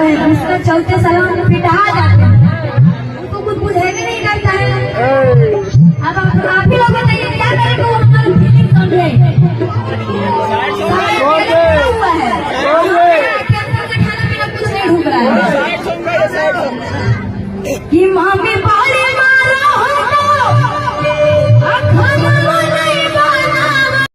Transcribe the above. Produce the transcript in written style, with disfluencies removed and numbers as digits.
है, उसके चलते सलाम पिटा जाते हैं, उनको कुछ बुझेगा नहीं करता है। अब आप ही लोग बताइए क्या करेंगे, वो हमारी फीलिंग समझे हुआ है, खाना पीना कुछ नहीं ढूंढ रहा है कि मामी पाले